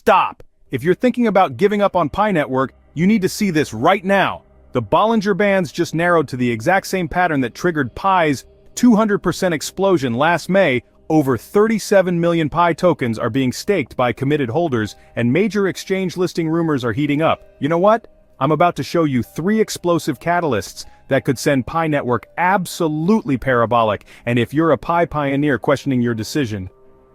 stop! If you're thinking about giving up on Pi Network, you need to see this right now. The Bollinger Bands just narrowed to the exact same pattern that triggered Pi's 200% explosion last May. Over 37 million Pi tokens are being staked by committed holders, and major exchange listing rumors are heating up. You know what? I'm about to show you 3 explosive catalysts that could send Pi Network absolutely parabolic, and if you're a Pi pioneer questioning your decision,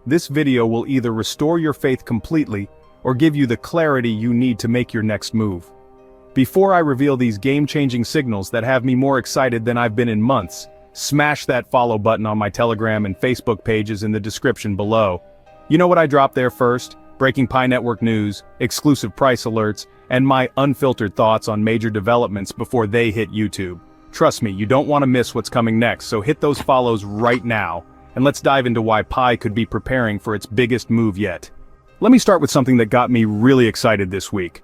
this video will either restore your faith completely or give you the clarity you need to make your next move. Before I reveal these game-changing signals that have me more excited than I've been in months, smash that follow button on my Telegram and Facebook pages in the description below. You know what I drop there first? Breaking Pi Network news, exclusive price alerts, and my unfiltered thoughts on major developments before they hit YouTube. Trust me, you don't want to miss what's coming next, so hit those follows right now, and let's dive into why Pi could be preparing for its biggest move yet. Let me start with something that got me really excited this week.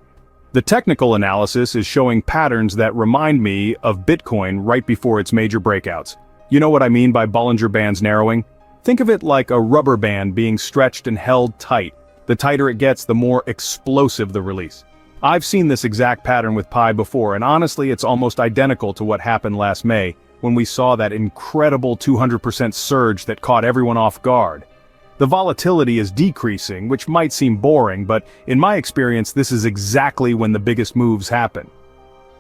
The technical analysis is showing patterns that remind me of Bitcoin right before its major breakouts. You know what I mean by Bollinger Bands narrowing? Think of it like a rubber band being stretched and held tight. The tighter it gets, the more explosive the release. I've seen this exact pattern with Pi before, and honestly it's almost identical to what happened last May, when we saw that incredible 200% surge that caught everyone off guard. The volatility is decreasing, which might seem boring, but in my experience this is exactly when the biggest moves happen.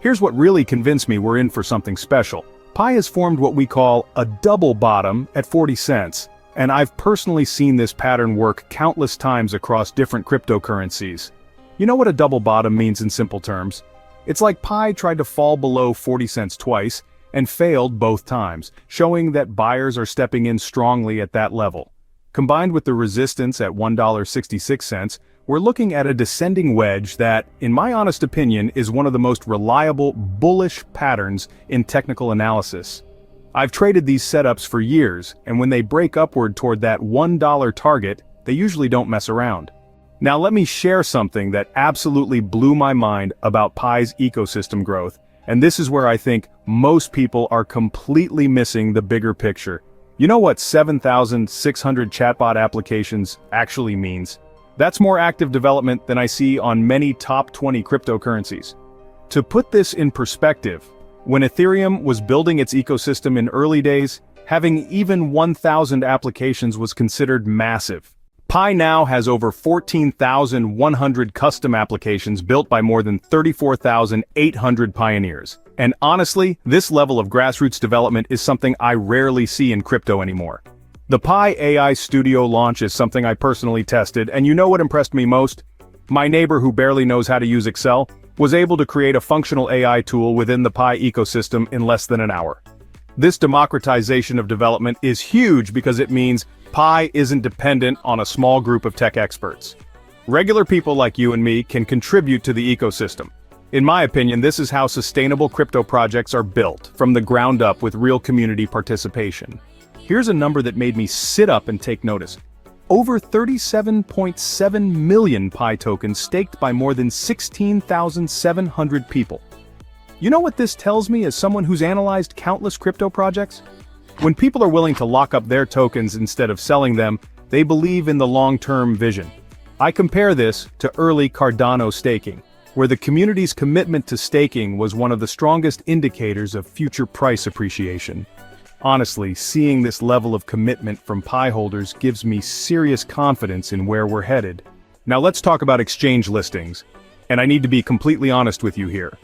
Here's what really convinced me we're in for something special. Pi has formed what we call a double bottom at 40 cents, and I've personally seen this pattern work countless times across different cryptocurrencies. You know what a double bottom means in simple terms? It's like Pi tried to fall below 40 cents twice, and failed both times, showing that buyers are stepping in strongly at that level. Combined with the resistance at $1.66, we're looking at a descending wedge that, in my honest opinion, is one of the most reliable bullish patterns in technical analysis. I've traded these setups for years, and when they break upward toward that $1 target, they usually don't mess around. Now let me share something that absolutely blew my mind about Pi's ecosystem growth, and this is where I think most people are completely missing the bigger picture. You know what 7,600 chatbot applications actually means? That's more active development than I see on many top 20 cryptocurrencies. To put this in perspective, when Ethereum was building its ecosystem in early days, having even 1,000 applications was considered massive. Pi now has over 14,100 custom applications built by more than 34,800 pioneers. And honestly, this level of grassroots development is something I rarely see in crypto anymore. The Pi AI Studio launch is something I personally tested, and you know what impressed me most? My neighbor, who barely knows how to use Excel, was able to create a functional AI tool within the Pi ecosystem in less than an hour. This democratization of development is huge because it means Pi isn't dependent on a small group of tech experts. Regular people like you and me can contribute to the ecosystem. In my opinion, this is how sustainable crypto projects are built, from the ground up with real community participation. Here's a number that made me sit up and take notice. Over 37.7 million Pi tokens staked by more than 16,700 people. You know what this tells me as someone who's analyzed countless crypto projects? When people are willing to lock up their tokens instead of selling them, they believe in the long-term vision. I compare this to early Cardano staking, where the community's commitment to staking was one of the strongest indicators of future price appreciation. Honestly, seeing this level of commitment from Pi holders gives me serious confidence in where we're headed. Now let's talk about exchange listings, and I need to be completely honest with you here.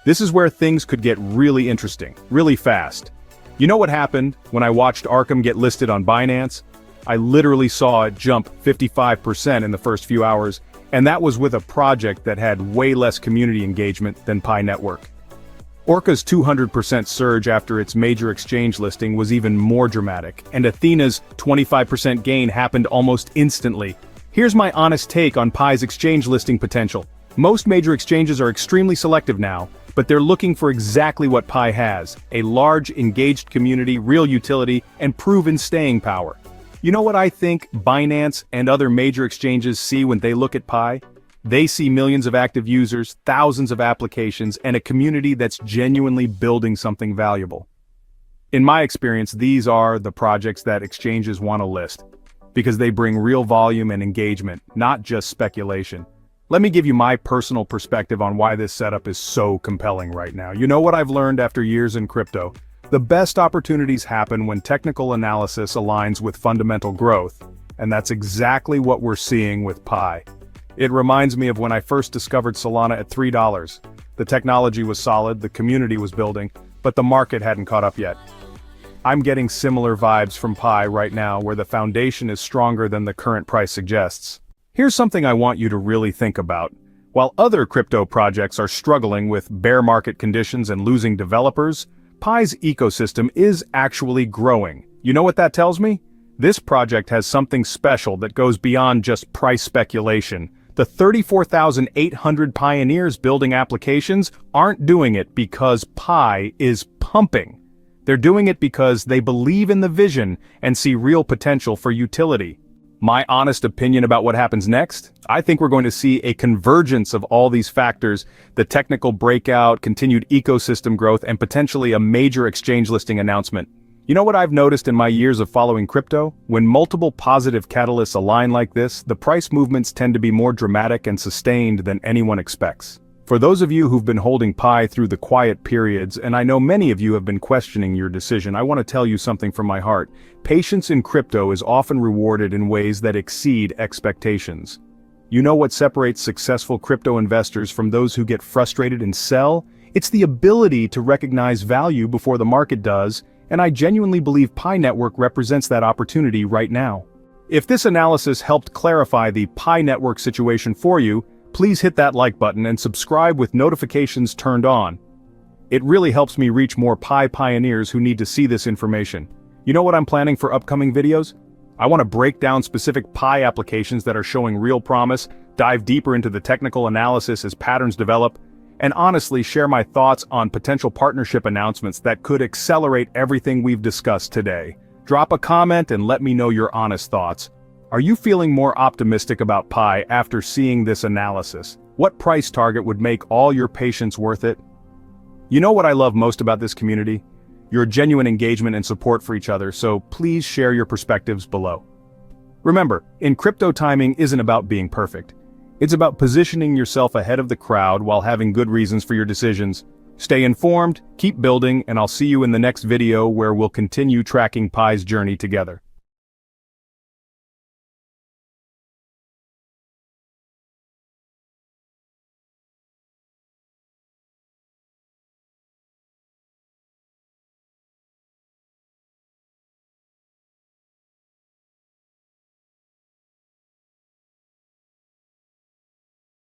This is where things could get really interesting, really fast. You know what happened when I watched Arkham get listed on Binance? I literally saw it jump 55% in the first few hours, and that was with a project that had way less community engagement than Pi Network. Orca's 200% surge after its major exchange listing was even more dramatic, and Athena's 25% gain happened almost instantly. Here's my honest take on Pi's exchange listing potential. Most major exchanges are extremely selective now, but they're looking for exactly what Pi has: a large, engaged community, real utility, and proven staying power. You know what I think Binance and other major exchanges see when they look at Pi? They see millions of active users, thousands of applications, and a community that's genuinely building something valuable. In my experience, these are the projects that exchanges want to list. because they bring real volume and engagement, not just speculation. Let me give you my personal perspective on why this setup is so compelling right now. You know what I've learned after years in crypto? The best opportunities happen when technical analysis aligns with fundamental growth, and that's exactly what we're seeing with Pi. It reminds me of when I first discovered Solana at $3. The technology was solid, the community was building, but the market hadn't caught up yet. I'm getting similar vibes from Pi right now, where the foundation is stronger than the current price suggests. Here's something I want you to really think about. While other crypto projects are struggling with bear market conditions and losing developers, Pi's ecosystem is actually growing. You know what that tells me? This project has something special that goes beyond just price speculation. The 34,800 pioneers building applications aren't doing it because Pi is pumping. They're doing it because they believe in the vision and see real potential for utility. My honest opinion about what happens next? I think we're going to see a convergence of all these factors: the technical breakout, continued ecosystem growth, and potentially a major exchange listing announcement. You know what I've noticed in my years of following crypto? When multiple positive catalysts align like this, the price movements tend to be more dramatic and sustained than anyone expects. For those of you who've been holding Pi through the quiet periods, and I know many of you have been questioning your decision, I want to tell you something from my heart. Patience in crypto is often rewarded in ways that exceed expectations. You know what separates successful crypto investors from those who get frustrated and sell? It's the ability to recognize value before the market does, and I genuinely believe Pi Network represents that opportunity right now. If this analysis helped clarify the Pi Network situation for you, please hit that like button and subscribe with notifications turned on. It really helps me reach more Pi pioneers who need to see this information. You know what I'm planning for upcoming videos? I want to break down specific Pi applications that are showing real promise, dive deeper into the technical analysis as patterns develop, and honestly share my thoughts on potential partnership announcements that could accelerate everything we've discussed today. Drop a comment and let me know your honest thoughts. Are you feeling more optimistic about Pi after seeing this analysis? What price target would make all your patience worth it? You know what I love most about this community? Your genuine engagement and support for each other, so please share your perspectives below. Remember, in crypto, timing isn't about being perfect. It's about positioning yourself ahead of the crowd while having good reasons for your decisions. Stay informed, keep building, and I'll see you in the next video where we'll continue tracking Pi's journey together.